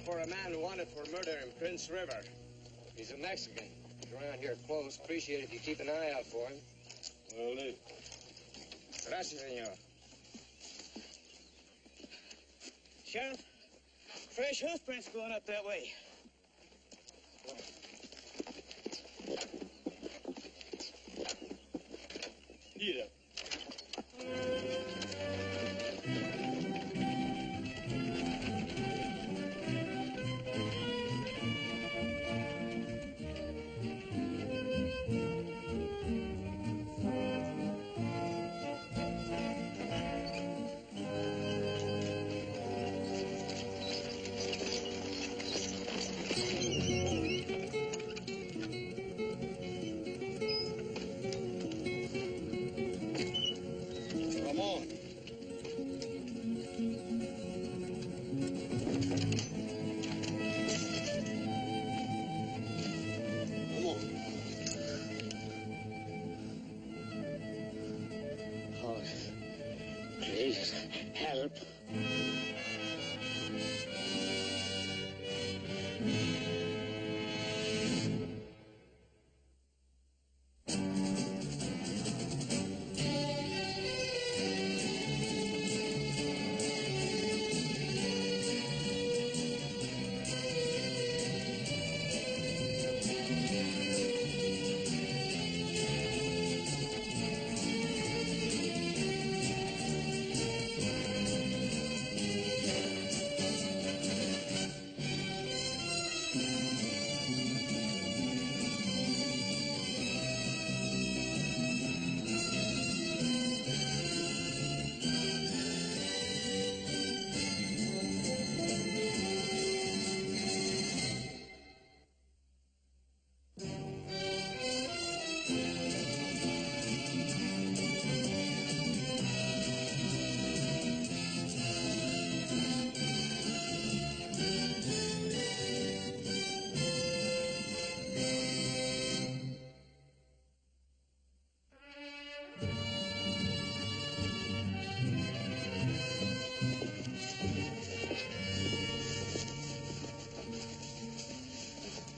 for a man wanted for murder in Prince River. He's a Mexican. He's around here close. Appreciate it if you keep an eye out for him. Will do. Gracias, senor. Sheriff, fresh hoof prints going up that way. Here. Help.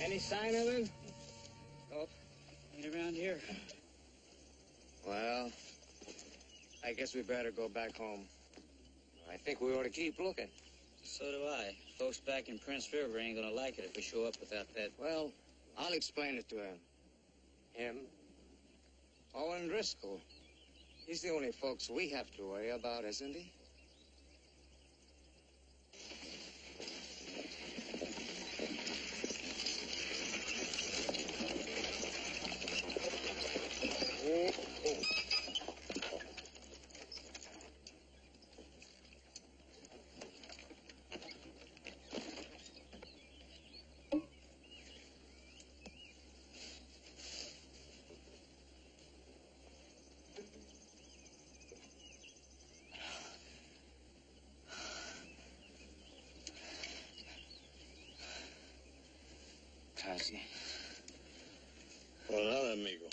Any sign of him? Nope. Ain't around here. Well, I guess we better go back home. I think we ought to keep looking. So do I. Folks back in Prince River ain't gonna like it if we show up without that. Well, I'll explain it to him. Him? Owen Driscoll. He's the only folks we have to worry about, isn't he? Casi. Well, nada, amigo.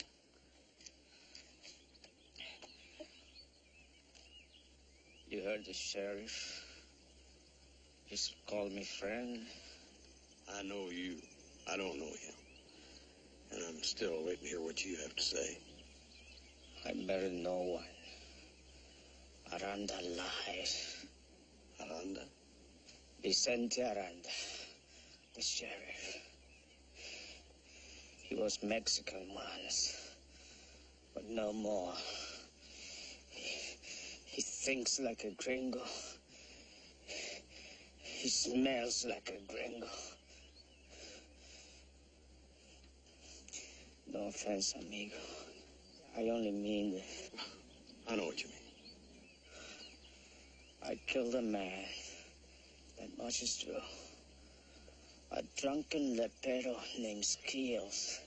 You heard the sheriff? He's called me friend. I know you. I don't know him. And I'm still waiting to hear what you have to say. I buried no one. Aranda lies. Aranda? Vicente Aranda, the sheriff. He was Mexican once, but no more. He thinks like a gringo. He smells like a gringo. No offense, amigo. I only mean that. I know what you mean. I killed a man. That much is true. A drunken lepero named Skills.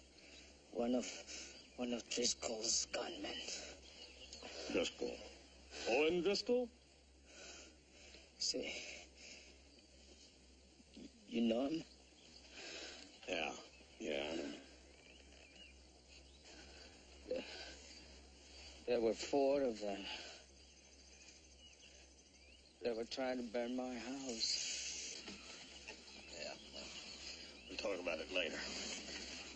One of Driscoll's gunmen. Driscoll. Owen Driscoll? See, you know him? Yeah, I know. There were 4 of them. They were trying to burn my house. talk about it later.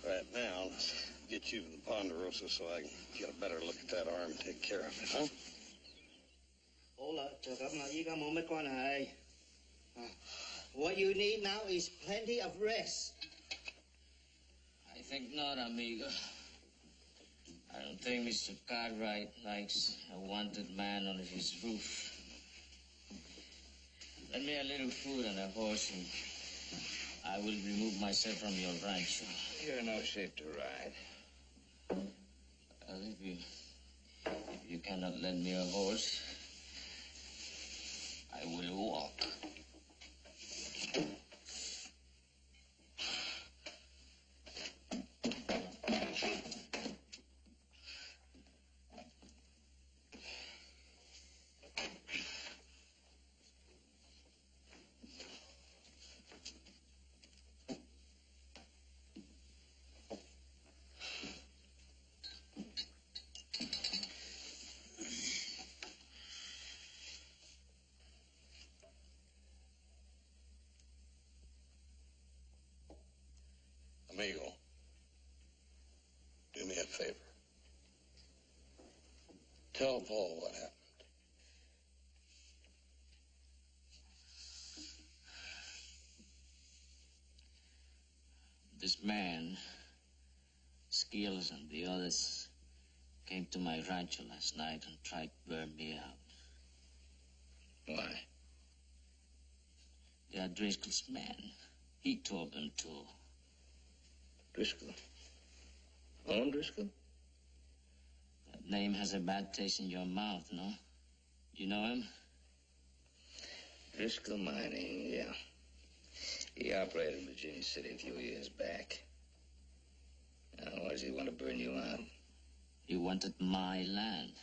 Right now, let's get you to the Ponderosa so I can get a better look at that arm and take care of it, huh? Hola, what you need now is plenty of rest. I think not, amigo. I don't think Mr. Cartwright likes a wanted man under his roof. Lend me a little food and a horse, and I will remove myself from your rancho. You're in no shape to ride. Well, if you cannot lend me a horse, I will walk. Amigo, do me a favor. Tell Paul what happened. This man, Skills and the others, came to my rancho last night and tried to burn me out. Why? They are Driscoll's men. He told them to. Driscoll? Owen Driscoll? That name has a bad taste in your mouth, no? You know him? Driscoll Mining, yeah. He operated in Virginia City a few years back. Now, why does he want to burn you out? He wanted my land.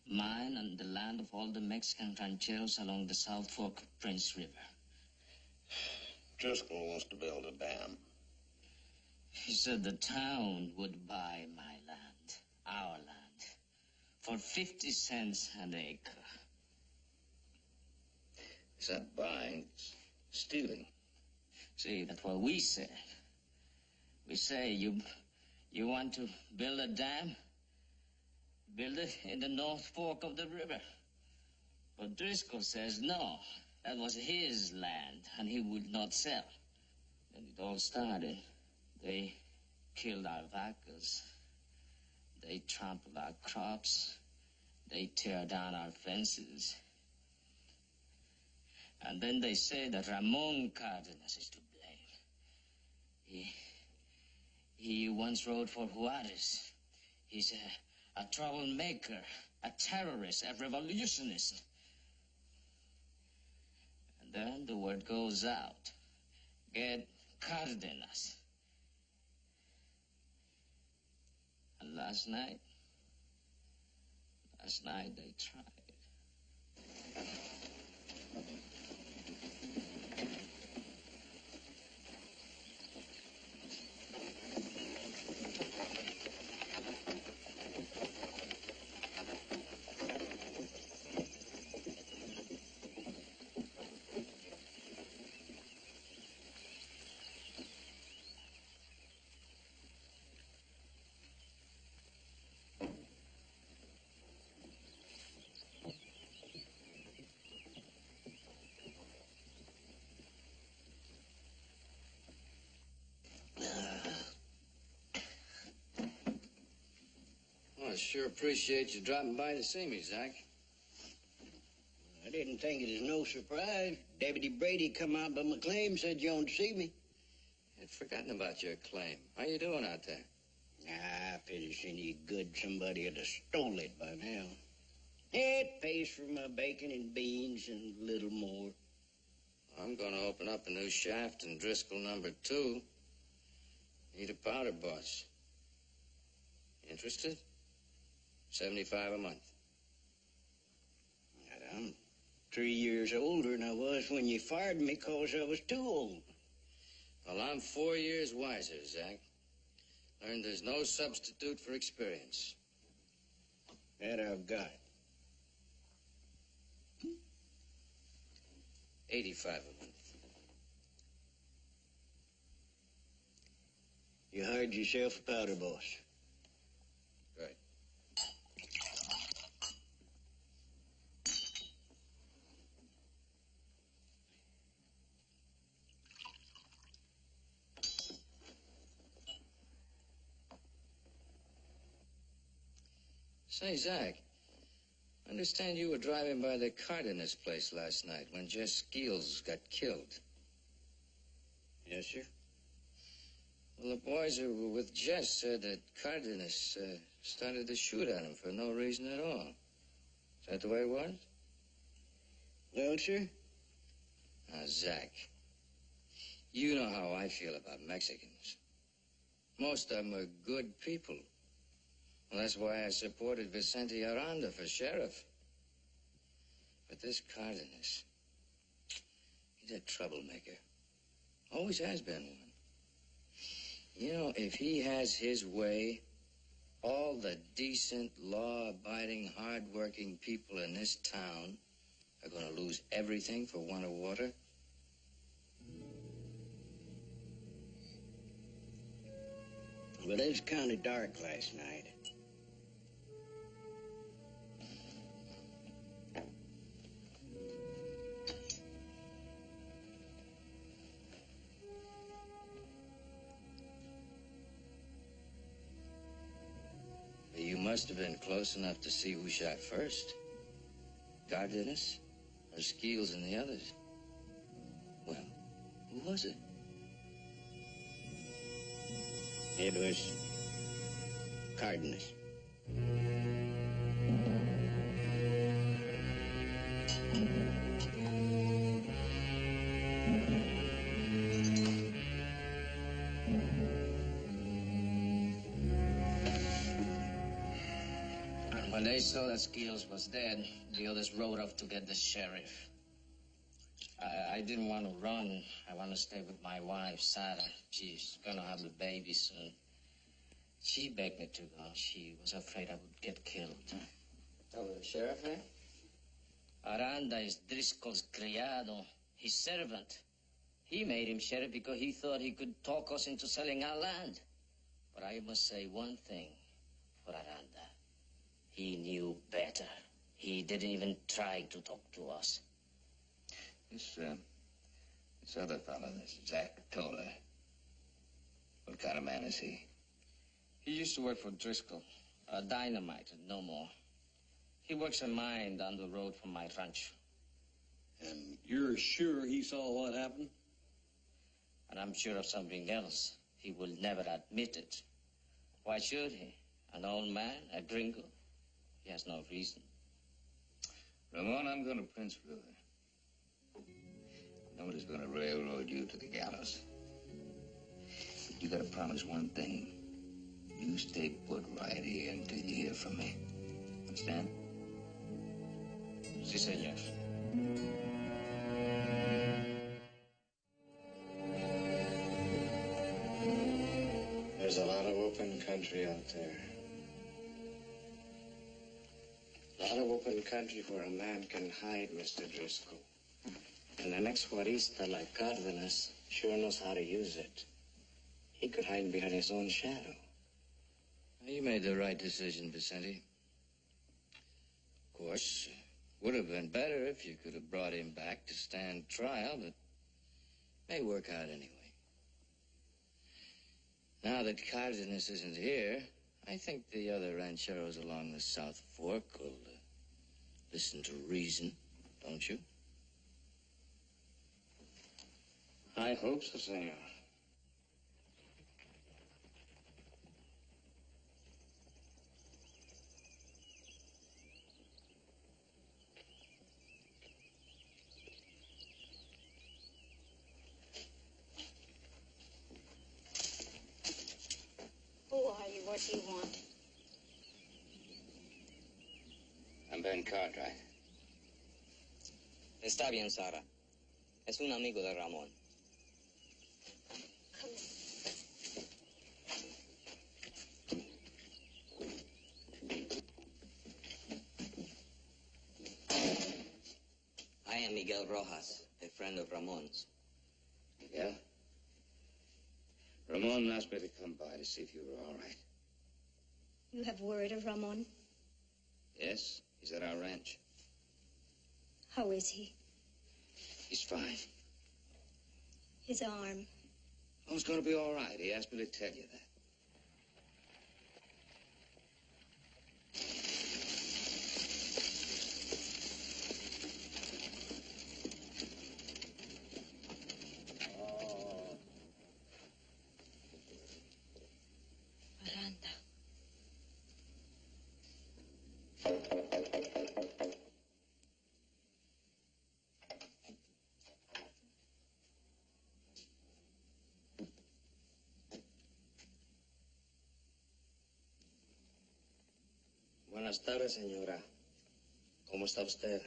Mine and the land of all the Mexican rancheros along the South Fork of Prince River. Driscoll wants to build a dam. He said the town would buy my land, our land, for 50 cents an acre. It's not buying, it's stealing. See, that's what we said. We say you want to build a dam? Build it in the North Fork of the river. But Driscoll says no. That was his land, and he would not sell. Then it all started. They killed our vacas. They trample our crops. They tear down our fences. And then they say that Ramon Cardenas is to blame. He once rode for Juarez. He's a troublemaker, a terrorist, a revolutionist. And then the word goes out. Get Cardenas. And last night they tried. I sure appreciate you dropping by to see me, Zach. I didn't think it was no surprise. Deputy Brady come out by my claim, said you wanted to see me. I'd forgotten about your claim. How you doing out there? Ah, if it was any good, somebody would have stole it by now. It pays for my bacon and beans and a little more. I'm going to open up a new shaft in Driscoll number 2. Need a powder bus. Interested? $75 a month. I'm 3 years older than I was when you fired me because I was too old. Well, I'm 4 years wiser, Zach. Learned there's no substitute for experience. That I've got. 85 a month. You hired yourself a powder boss. Right. Say, Zach, I understand you were driving by the Cardenas place last night when Jess Skeels got killed. Yes, sir. Well, the boys who were with Jess said that Cardenas started to shoot at him for no reason at all. Is that the way it was? Well, sir? Now, Zach, you know how I feel about Mexicans. Most of them are good people. Well, that's why I supported Vicente Aranda for sheriff. But this Cardenas, he's a troublemaker. Always has been one. You know, if he has his way, all the decent, law-abiding, hard-working people in this town are going to lose everything for want of water. Well, it was kind of dark last night. You must have been close enough to see who shot first. Cardenas or Skeels and the others. Well, who was it? It was Cardenas. When they saw that Skeels was dead, the others rode off to get the sheriff. I didn't want to run. I want to stay with my wife, Sarah. She's going to have a baby soon. She begged me to go. She was afraid I would get killed. Oh, the sheriff, eh? Aranda is Driscoll's criado, his servant. He made him sheriff because he thought he could talk us into selling our land. But I must say one thing for Aranda. He knew better. He didn't even try to talk to us. This other fellow, this Zach Tola, what kind of man is he? He used to work for Driscoll, a dynamite, no more. He works a mine down the road from my ranch. And you're sure he saw what happened? And I'm sure of something else. He will never admit it. Why should he? An old man, a gringo? He has no reason. Ramon, I'm going to Prince River. Nobody's going to railroad you to the gallows. But you got to promise one thing. You stay put right here until you hear from me. Understand? Si, senor. There's a lot of open country out there. A lot of open country where a man can hide, Mr. Driscoll. And an ex-Juarista like Cardenas sure knows how to use it. He could hide behind his own shadow. You made the right decision, Vicente. Of course, would have been better if you could have brought him back to stand trial, but may work out anyway. Now that Cardenas isn't here, I think the other rancheros along the South Fork will listen to reason, don't you? I hope so, senor. Who are you? What do you want? I'm Ben Cartwright. Está bien, Sara. Es un amigo de Ramón. I am Miguel Rojas, a friend of Ramon's. Yeah? Ramon asked me to come by to see if you were all right. You have word of Ramon? Yes, he's at our ranch. How is he? He's fine. His arm. Oh, it's going to be all right. He asked me to tell you that. Bonanza. Buenas tardes, señora. ¿Cómo está usted?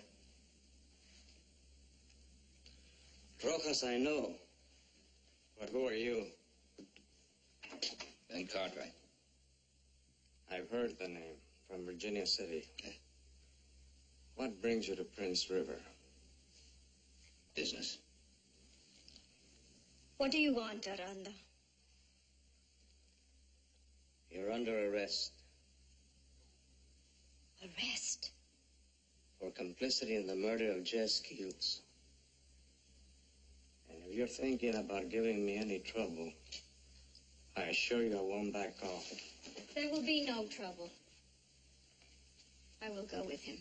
Rojas, I know. But who are you? Ben Cartwright. I've heard the name from Virginia City. What brings you to Prince River? Business. What do you want, Aranda? You're under arrest Arrest? for complicity in the murder of Jess Keels. And if you're thinking about giving me any trouble, I assure you I won't back off. There will be no trouble. I will go with him.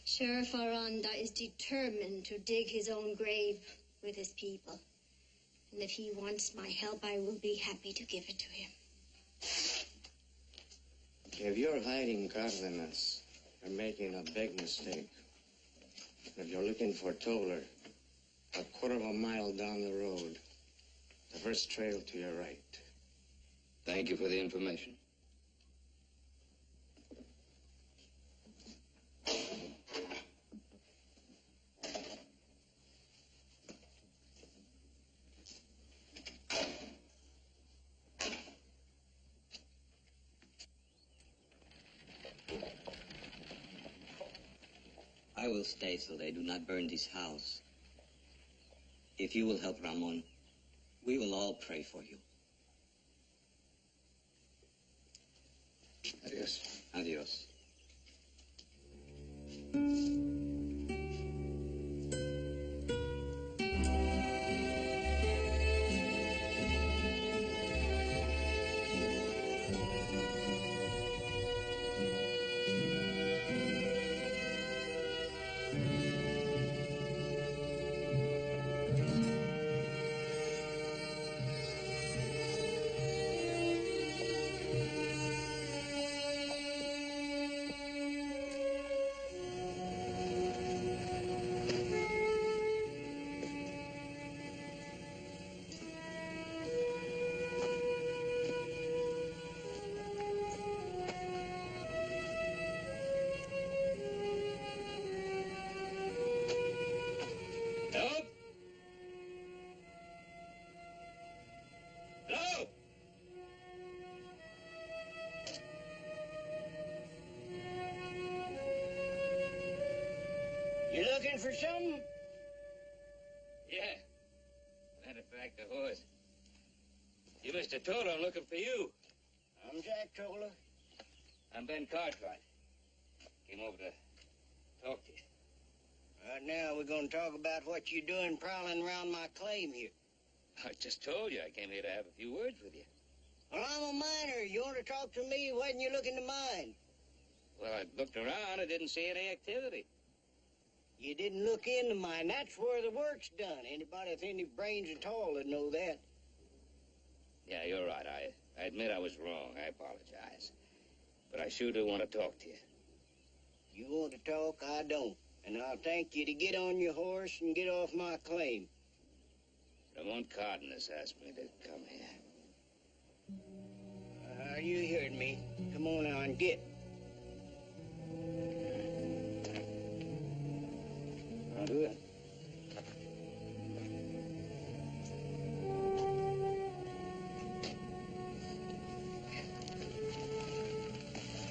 Sheriff Aranda is determined to dig his own grave with his people. And if he wants my help, I will be happy to give it to him. If you're hiding Cardenas, you're making a big mistake. If you're looking for Toller, a quarter of a mile down the road, the first trail to your right. Thank you for the information. I will stay so they do not burn this house. If you will help Ramon, we will all pray for you. Adios. Adios. Help! Hello! You looking for something? Yeah. Matter of fact, I was. You, Mr. Toller, I'm looking for you. I'm Jack Toller. I'm Ben Cartwright. Came over to talk to you. Right now, we're going to talk about what you're doing prowling around my claim here. I just told you I came here to have a few words with you. Well, I'm a miner. You want to talk to me? Why didn't you look in the mine? Well, I looked around. I didn't see any activity. You didn't look in the mine. That's where the work's done. Anybody with any brains at all would know that. Yeah, you're right. I admit I was wrong. I apologize. But I sure do want to talk to you. You want to talk? I don't. And I'll thank you to get on your horse and get off my claim. Ramon Cardenas asked me to come here. You heard me. Come on now and get. I'll do it.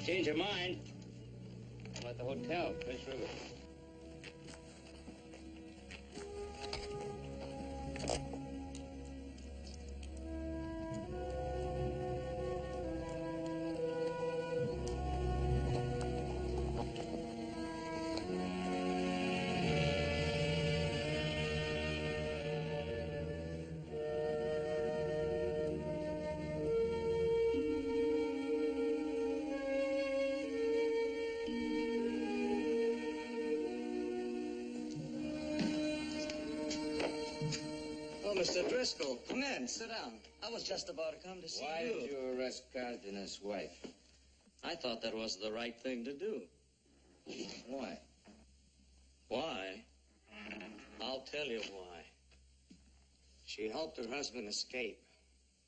Change your mind. I'm at the hotel, Prince River. Mr. Driscoll, come in. Sit down. I was just about to come to see Why you. did you arrest Cardenas' wife? I thought that was the right thing to do. Why? Why? I'll tell you why. She helped her husband escape.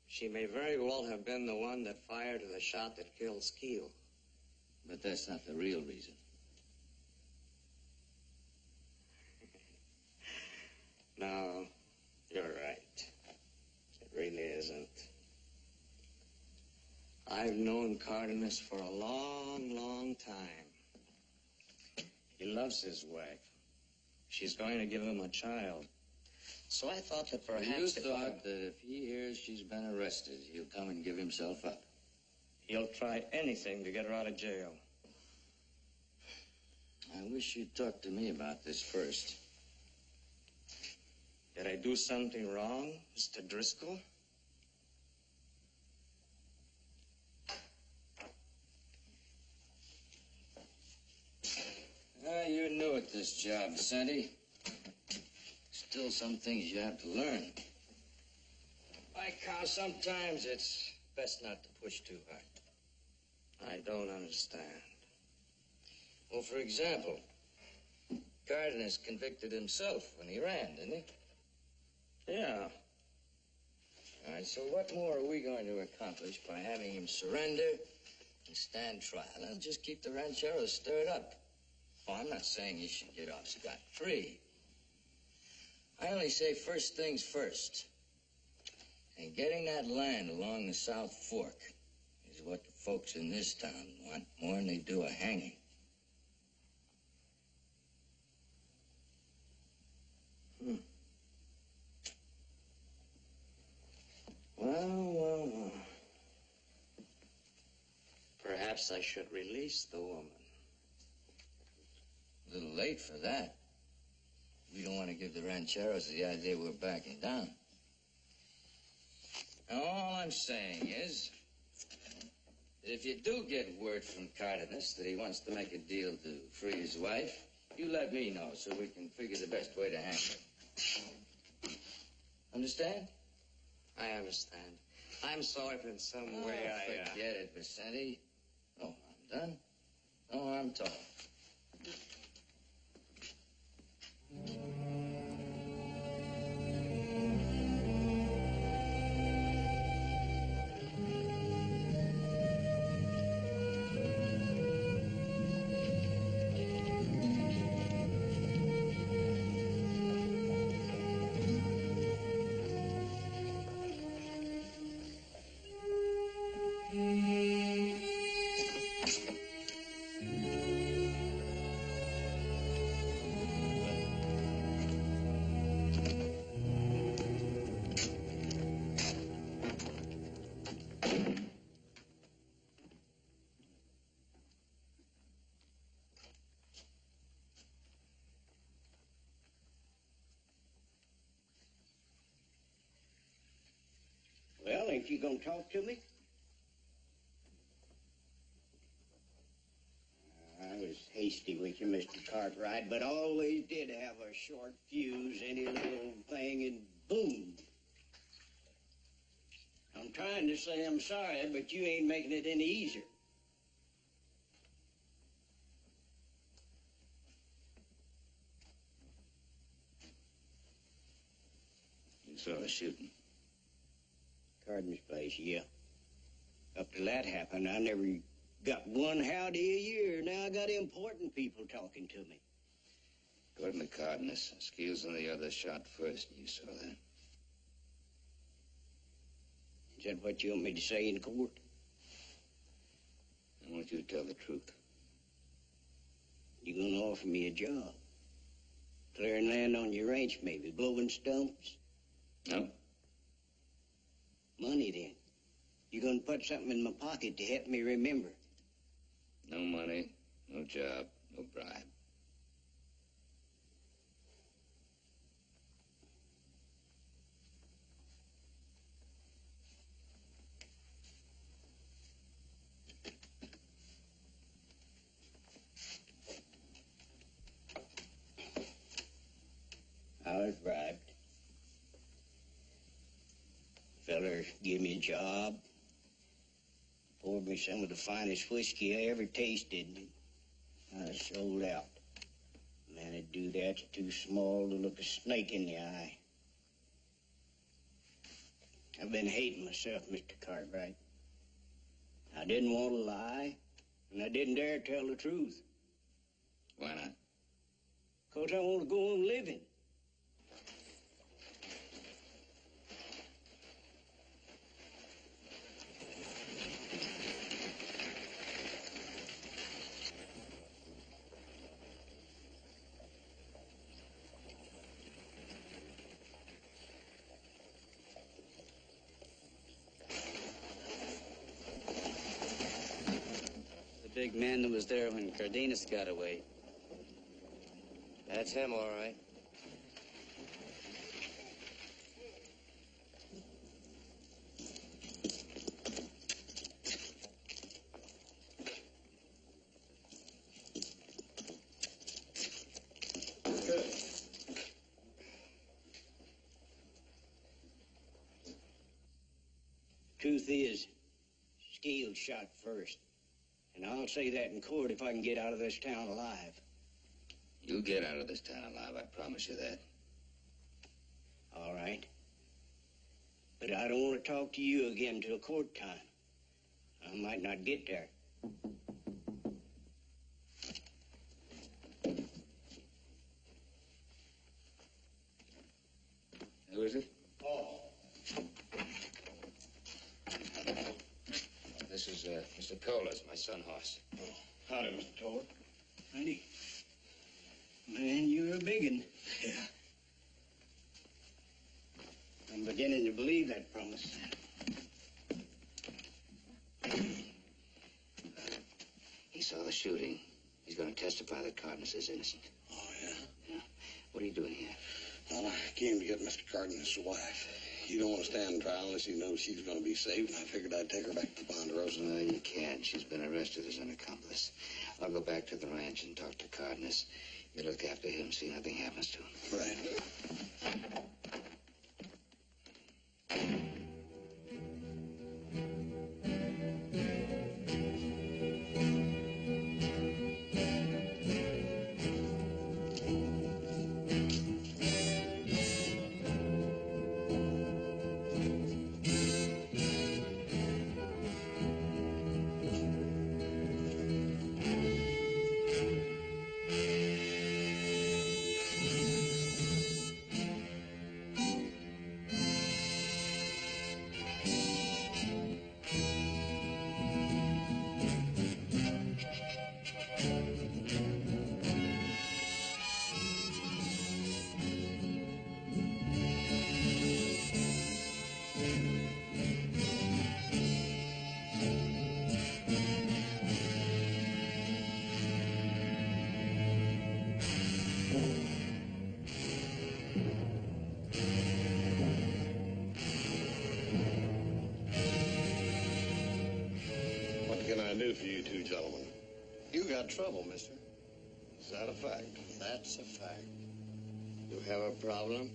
She may very well have been the one that fired the shot that killed Skeel. But that's not the real reason. No, you're right. It really isn't. I've known Cardenas for a long, long time. He loves his wife. She's going to give him a child. So I thought that perhaps You thought that if he hears she's been arrested, he'll come and give himself up. he'll try anything to get her out of jail. I wish you'd talk to me about this first. Did I do something wrong, Mr. Driscoll? You're new at this job, Sandy. Still some things you have to learn. Like how sometimes it's best not to push too hard. I don't understand. Well, for example, Cardenas convicted himself when he ran, didn't he? Yeah. All right, so what more are we going to accomplish by having him surrender and stand trial? That'll just keep the rancheros stirred up. Oh, I'm not saying he should get off scot-free. I only say first things first. And getting that land along the South Fork is what the folks in this town want more than they do a hanging. Well. Perhaps I should release the woman. A little late for that. We don't want to give the rancheros the idea we're backing down. Now, all I'm saying is that if you do get word from Cardenas that he wants to make a deal to free his wife, you let me know so we can figure the best way to handle it. Understand? I understand. I'm sorry if in some way Forget it, Vicente. Oh, I'm done. No harm talk. Well, ain't you gonna talk to me? I was hasty with you, Mr. Cartwright, but always did have a short fuse, any little thing, and boom. I'm trying to say I'm sorry, but you ain't making it any easier. You saw the shooting. Carden's place, yeah. Up till that happened, I never got one howdy a year. Now I got important people talking to me. According to Cardenas, Skeels and the others shot first. You saw that. Is that what you want me to say in court? I want you to tell the truth. You gonna offer me a job? Clearing land on your ranch, maybe? Blowing stumps? No. Money, then. You gonna put something in my pocket to help me remember? No money, no job, no bribe. I was bribed. feller give me a job. Poured me some of the finest whiskey I ever tasted. I sold out. Man, it'd do that's too small to look a snake in the eye. I've been hating myself, Mr. Cartwright. I didn't want to lie, and I didn't dare tell the truth. Why not? 'Cause I want to go on living. The big man that was there when Cardenas got away. That's him, all right. Truth is, Scales shot first. And I'll say that in court if I can get out of this town alive. You'll get out of this town alive, I promise you that. All right. But I don't want to talk to you again till court time. I might not get there. Who is it? Oh. This is Mr. Colas, my son horse. Howdy, Mr. Toller. Honey. Man, you're a biggin. Yeah. I'm beginning to believe that promise. He saw the shooting. He's going to testify that Cardenas is innocent. Oh, yeah? Yeah. What are you doing here? Well, I came to get Mr. Cardenas' wife. He don't want to stand trial unless he knows she's going to be saved, and I figured I'd take her back to Ponderosa. No, you can't. She's been arrested as an accomplice. I'll go back to the ranch and talk to Cardenas. You look after him, see nothing happens to him. Right. What can I do for you two gentlemen? You got trouble, mister. Is that a fact? That's a fact. You have a problem?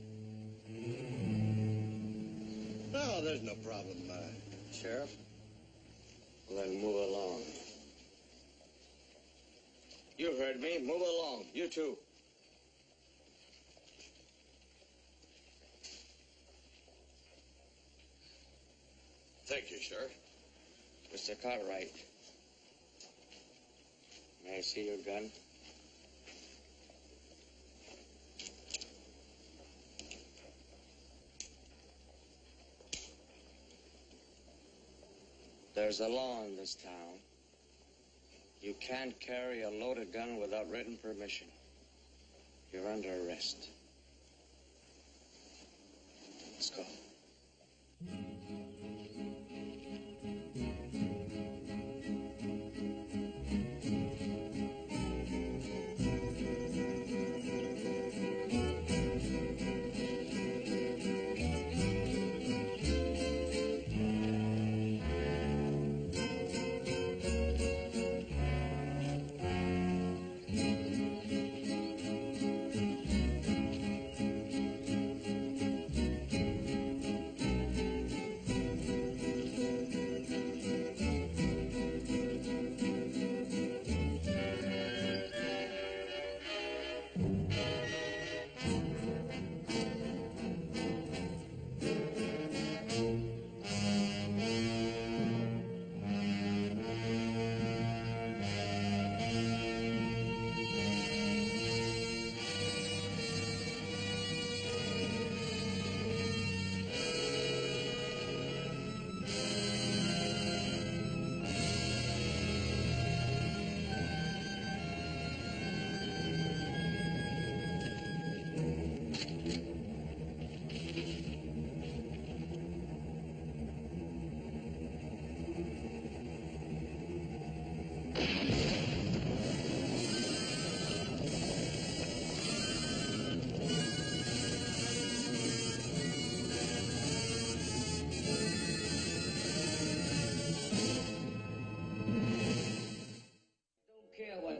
No, there's no problem, Sheriff. Well, then move along. You heard me. Move along. You too. Thank you, Sheriff. Mr. Cartwright. May I see your gun? There's a law in this town. You can't carry a loaded gun without written permission. You're under arrest. Let's go.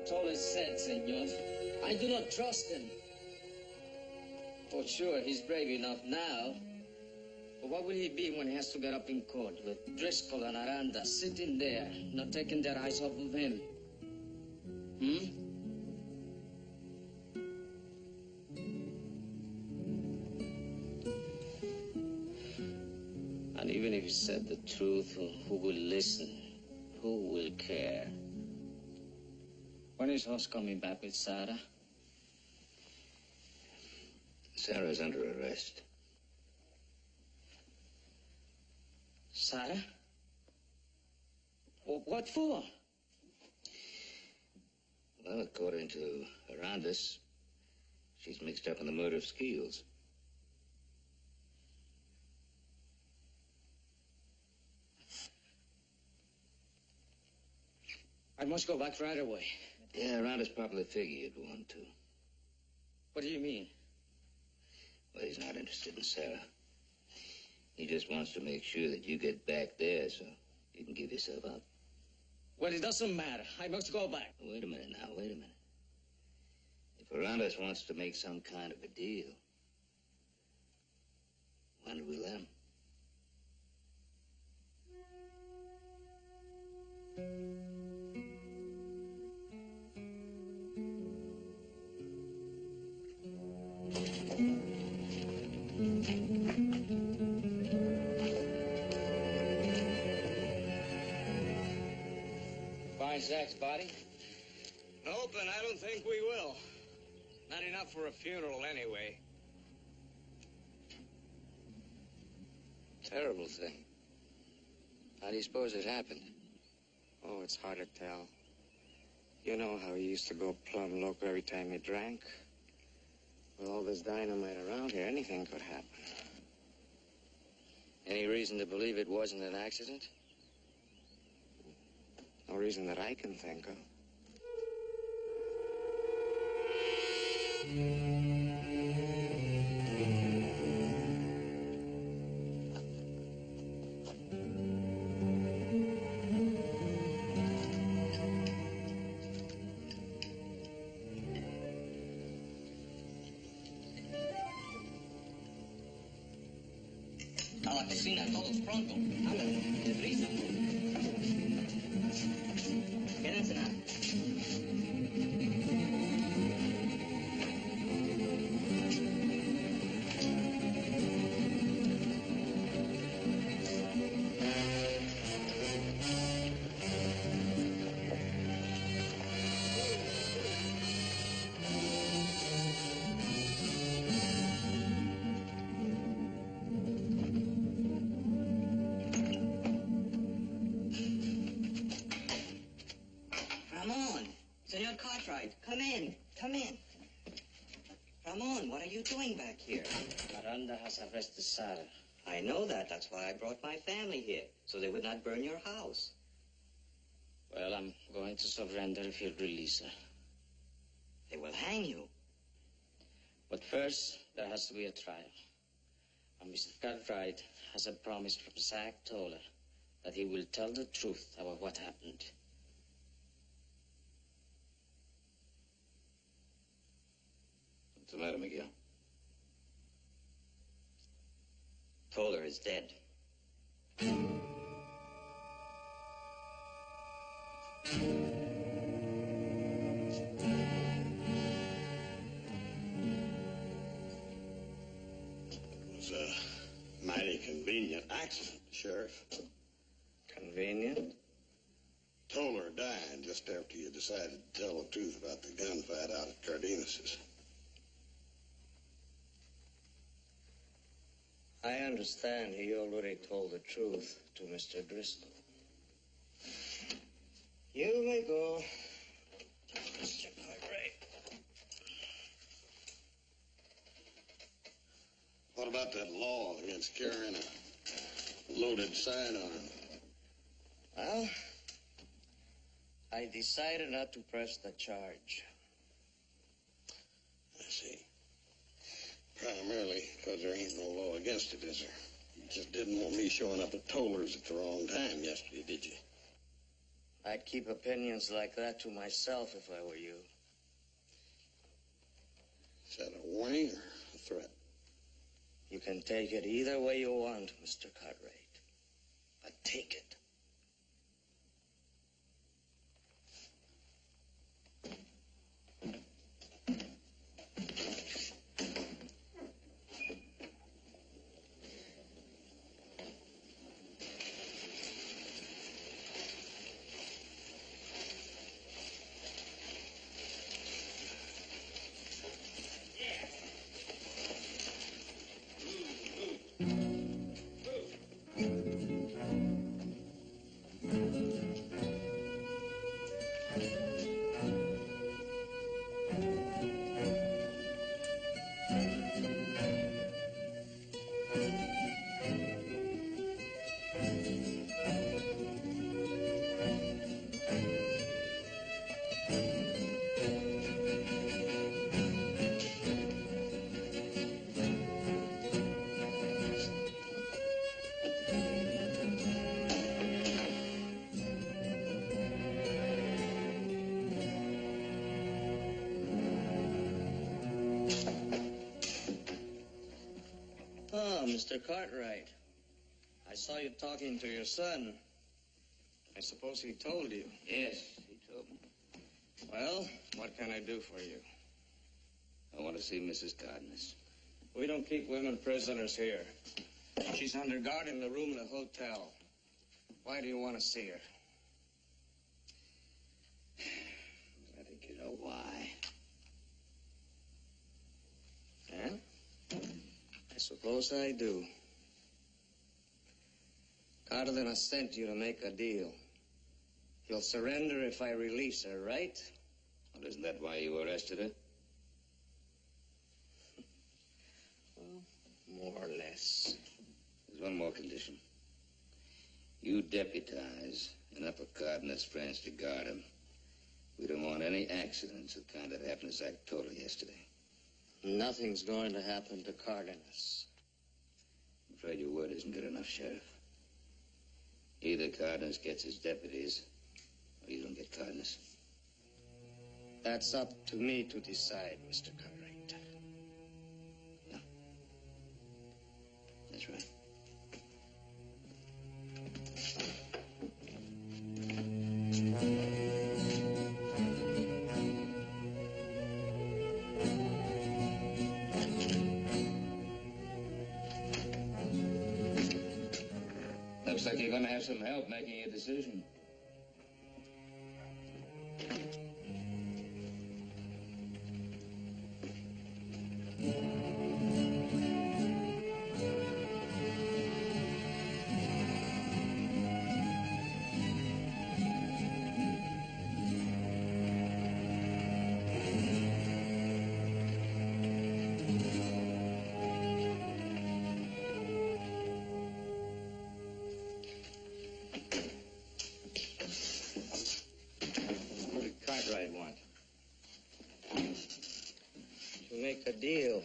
Toller said, senor. I do not trust him. For sure, he's brave enough now. But what will he be when he has to get up in court with Driscoll and Aranda sitting there, not taking their eyes off of him? Hmm? And even if he said the truth, who will listen? Who will care? When is Hoss coming back with Sarah? Sarah's under arrest. Sarah? What for? Well, according to Arandas, she's mixed up in the murder of Skeels. I must go back right away. Yeah, Arandas probably figured you'd want to. What do you mean? Well, he's not interested in Sarah. He just wants to make sure that you get back there so you can give yourself up. Well, it doesn't matter. I must go back. Wait a minute now, wait a minute. If Arandas wants to make some kind of a deal, when do we let him? Find Zach's body? Nope, and I don't think we will. Not enough for a funeral, anyway. Terrible thing. How do you suppose it happened? Oh, it's hard to tell. You know how he used to go plumb loco every time he drank? With all this dynamite around here, anything could happen. Any reason to believe it wasn't an accident? No reason that I can think of. A la cocina, todos pronto. Ándale, deprisa. Quédense nada. Ramon, Senor Cartwright, come in, come in. Ramon, what are you doing back here? Aranda has arrested Sarah. I know that. That's why I brought my family here, so they would not burn your house. Well, I'm going to surrender if you'll release her. They will hang you. But first, there has to be a trial. And Mr. Cartwright has a promise from Zach Toller that he will tell the truth about what happened. What's the matter, Miguel? Toller is dead. It was a mighty convenient accident, Sheriff. Convenient? Toller died just after you decided to tell the truth about the gunfight out at Cardenas's. I understand he already told the truth to Mr. Driscoll. You may go, Mr. Cartwright. What about that law against carrying a loaded sidearm? Well, I decided not to press the charge. I see. Primarily because there ain't no law against it, is there? You just didn't want me showing up at Toller's at the wrong time yesterday, did you? I'd keep opinions like that to myself if I were you. Is that a warning or a threat? You can take it either way you want, Mr. Cartwright. But take it. Oh, Mr. Cartwright. I saw you talking to your son. I suppose he told you. Yes, he told me. Well, what can I do for you? I want to see Mrs. Cardenas. We don't keep women prisoners here. She's under guard in the room in the hotel. Why do you want to see her? I think you know why. Yeah? I suppose I do. Cardenas sent you to make a deal. You'll surrender if I release her, right? Well, isn't that why you arrested her? Well, more or less. There's one more condition. You deputize enough of Cardenas' friends to guard him. We don't want any accidents of the kind that happened to Zach Toller yesterday. Nothing's going to happen to Cardenas. I'm afraid your word isn't good enough, Sheriff. Either Cardenas gets his deputies, or you don't get Cardenas. That's up to me to decide, Mr. Cartwright. Yeah. That's right. Looks like you're going to have some help making a decision. What did Cartwright want? To make a deal.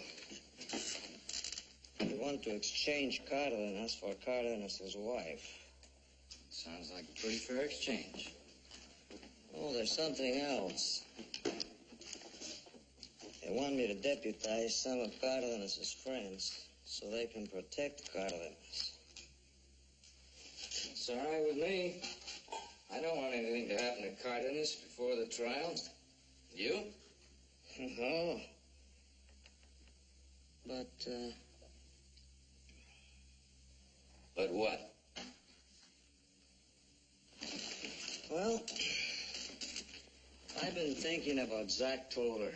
We want to exchange Cardenas for Cardenas' wife. Sounds like a pretty fair exchange. Oh, there's something else. They want me to deputize some of Cardenas' friends so they can protect Cardenas. It's all right with me. I don't want anything to happen to Cardenas before the trial. You? No. But, But what? well, I've been thinking about Zach Toller.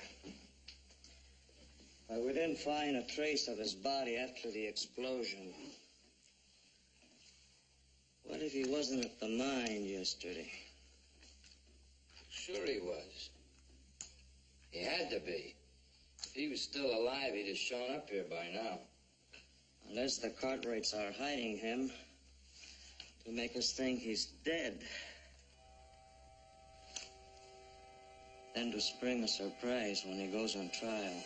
We didn't find a trace of his body after the explosion. What if he wasn't at the mine yesterday? Sure he was. He had to be. If he was still alive, he'd have shown up here by now. Unless the Cartwrights are hiding him to make us think he's dead. Then to spring a surprise when he goes on trial.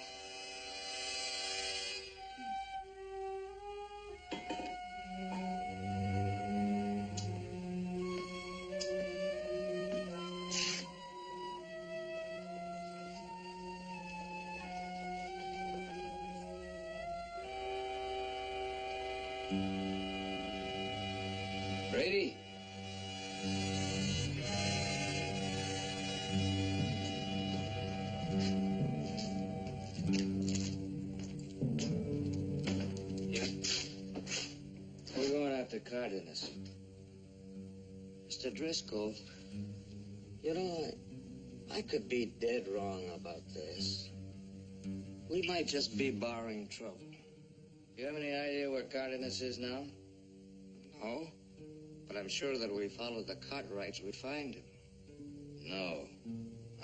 Mr. Driscoll, you know, I could be dead wrong about this. We might just be borrowing trouble. Do you have any idea where Cardenas is now? No, but I'm sure that if we followed the Cartwrights, we'd find him. No.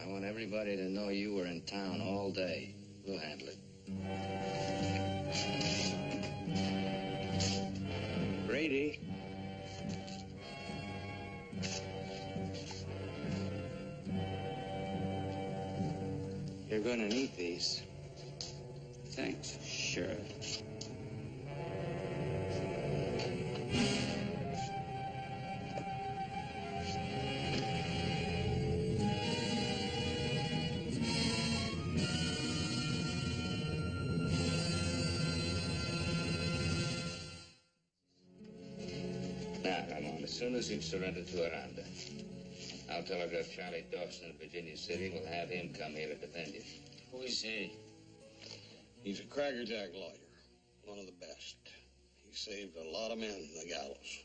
I want everybody to know you were in town all day. We'll handle it. Brady. You're gonna need these. Thanks. Sure. Now, Ramon, as soon as you've surrendered to Aranda, I'll telegraph Charlie Dawson in Virginia City. We'll have him come here to defend you. Who is he? He's a crackerjack lawyer, one of the best. He saved a lot of men from the gallows.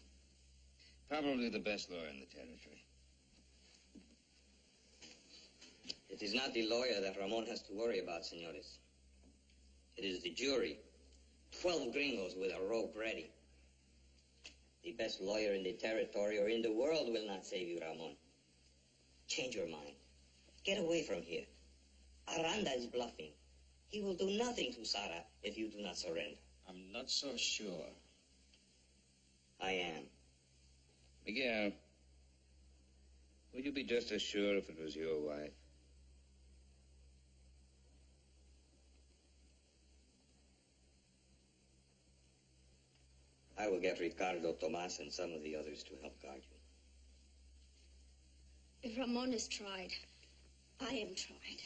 Probably the best lawyer in the territory. It is not the lawyer that Ramon has to worry about, senores. It is the jury. 12 gringos with a rope ready. The best lawyer in the territory or in the world will not save you, Ramon. Change your mind. Get away from here. Aranda is bluffing. He will do nothing to Sarah if you do not surrender. I'm not so sure. I am. Miguel, would you be just as sure if it was your wife? I will get Ricardo, Tomas, and some of the others to help guard you. If Ramon is tried, I am tried.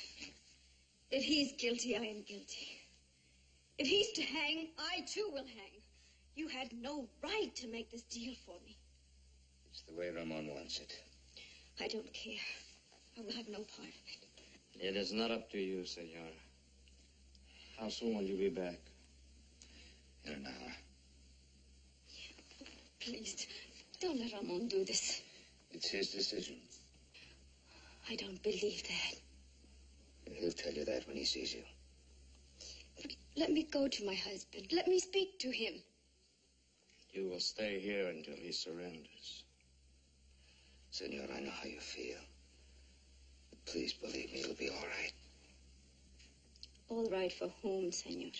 If he's guilty, I am guilty. If he's to hang, I too will hang. You had no right to make this deal for me. It's the way Ramon wants it. I don't care. I will have no part of it. It is not up to you, senora. How soon will you be back? In an hour. Please, don't let Ramon do this. It's his decision. I don't believe that. He'll tell you that when he sees you. But let me go to my husband. Let me speak to him. You will stay here until he surrenders. Senor, I know how you feel. But please believe me, it'll be all right. All right for whom, senor?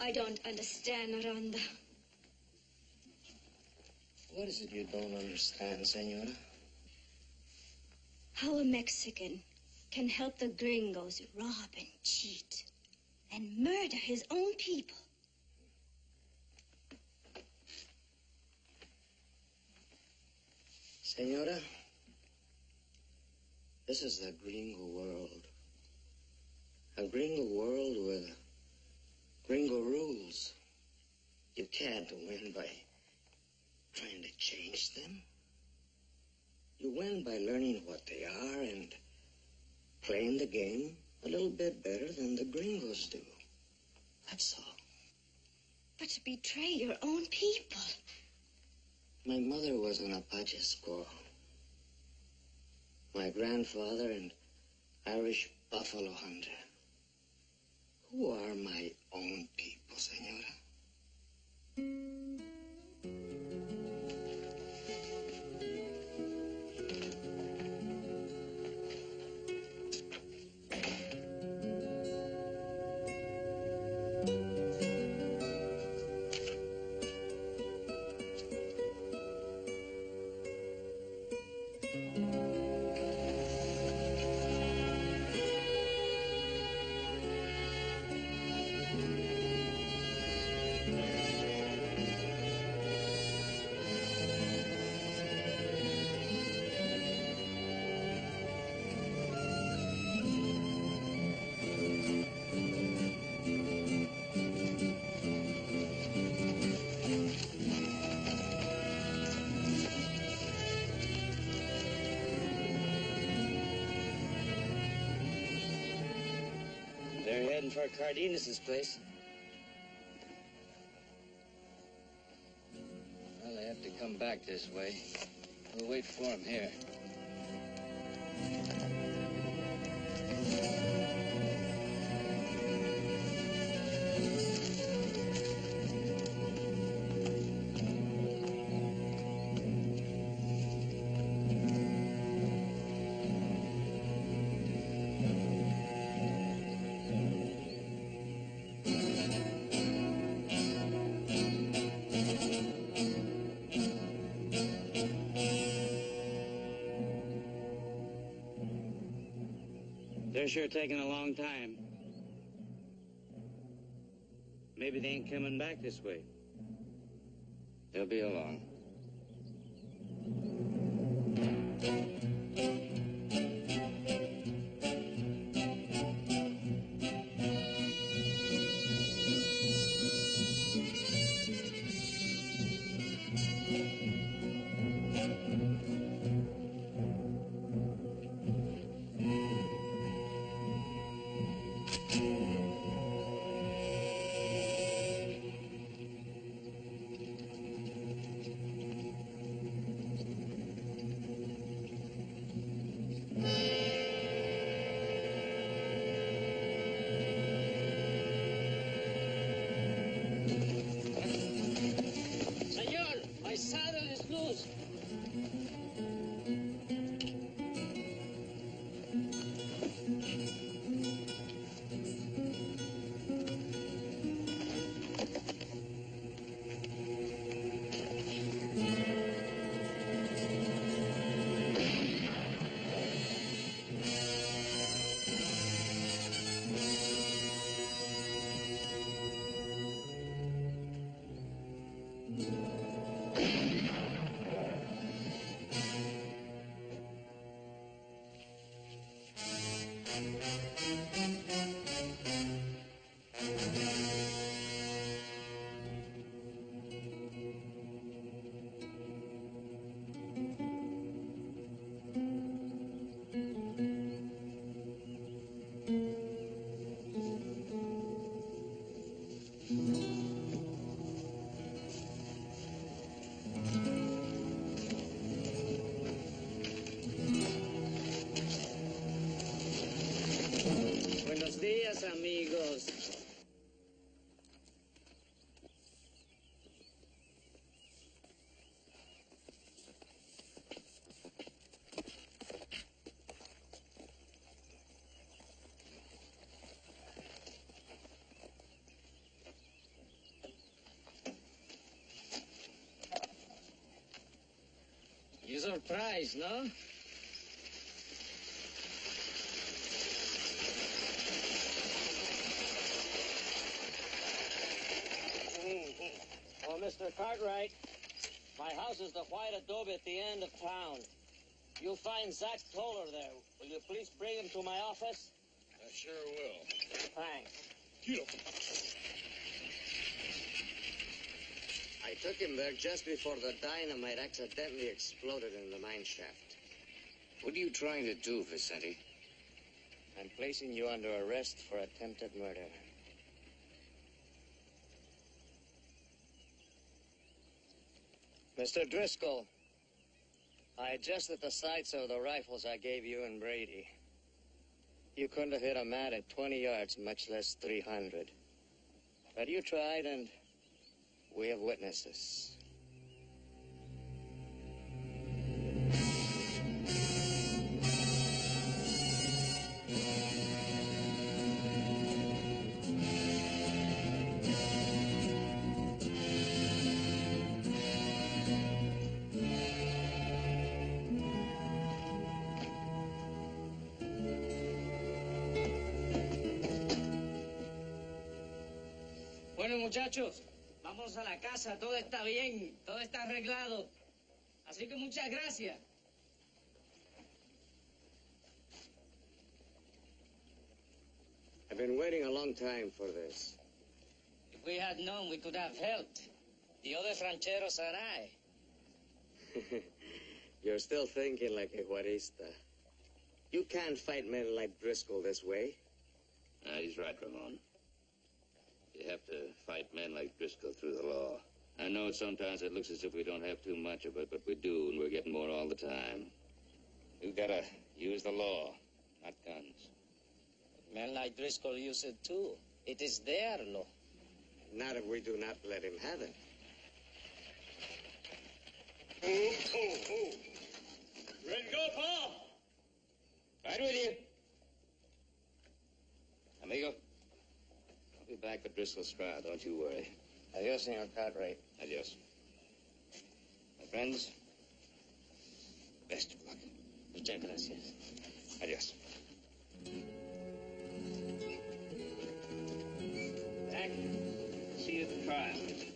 I don't understand, Aranda. What is it you don't understand, senora? How a Mexican can help the gringos rob and cheat and murder his own people. Senora, this is the gringo world. A gringo world with gringo rules. You can't win by trying to change them. You win by learning what they are and playing the game a little bit better than the gringos do. That's all. But to betray your own people. My mother was an Apache squaw. My grandfather an Irish buffalo hunter. Who are my own people, senora? heading for Cardenas's place. Well, they have to come back this way. We'll wait for them here. They're sure taking a long time. Maybe they ain't coming back this way. They'll be along. Señor, my saddle is loose. Buenos días, amigos. You're surprised, no? Oh, Mr. Cartwright, my house is the white adobe at the end of town. You'll find Zach Toller there. Will you please bring him to my office? I sure will. Thanks. I took him there just before the dynamite accidentally exploded in the mine shaft. What are you trying to do, Vicente? I'm placing you under arrest for attempted murder. Mr. Driscoll, I adjusted the sights of the rifles I gave you and Brady. You couldn't have hit a man at 20 yards, much less 300. But you tried, and we have witnesses. Bueno, muchachos, vamos a la casa. Todo está bien, todo está arreglado. Así que muchas gracias. I've been waiting a long time for this. If we had known, we could have helped. The other rancheros and I. You're still thinking like a Juarista. You can't fight men like Driscoll this way. He's right, Ramon. You have to fight men like Driscoll through the law. I know sometimes it looks as if we don't have too much of it, but we do, and we're getting more all the time. We've got to use the law, not guns. Men like Driscoll use it too. It is their law. Not if we do not let him have it. Ready to go, Paul? Right with you. Amigo, I'll be back for Driscoll's trial, don't you worry. Adios, Senor Cartwright. Adios. My friends, best of luck. Muchas gracias. Adios. Jack, see you at the trial.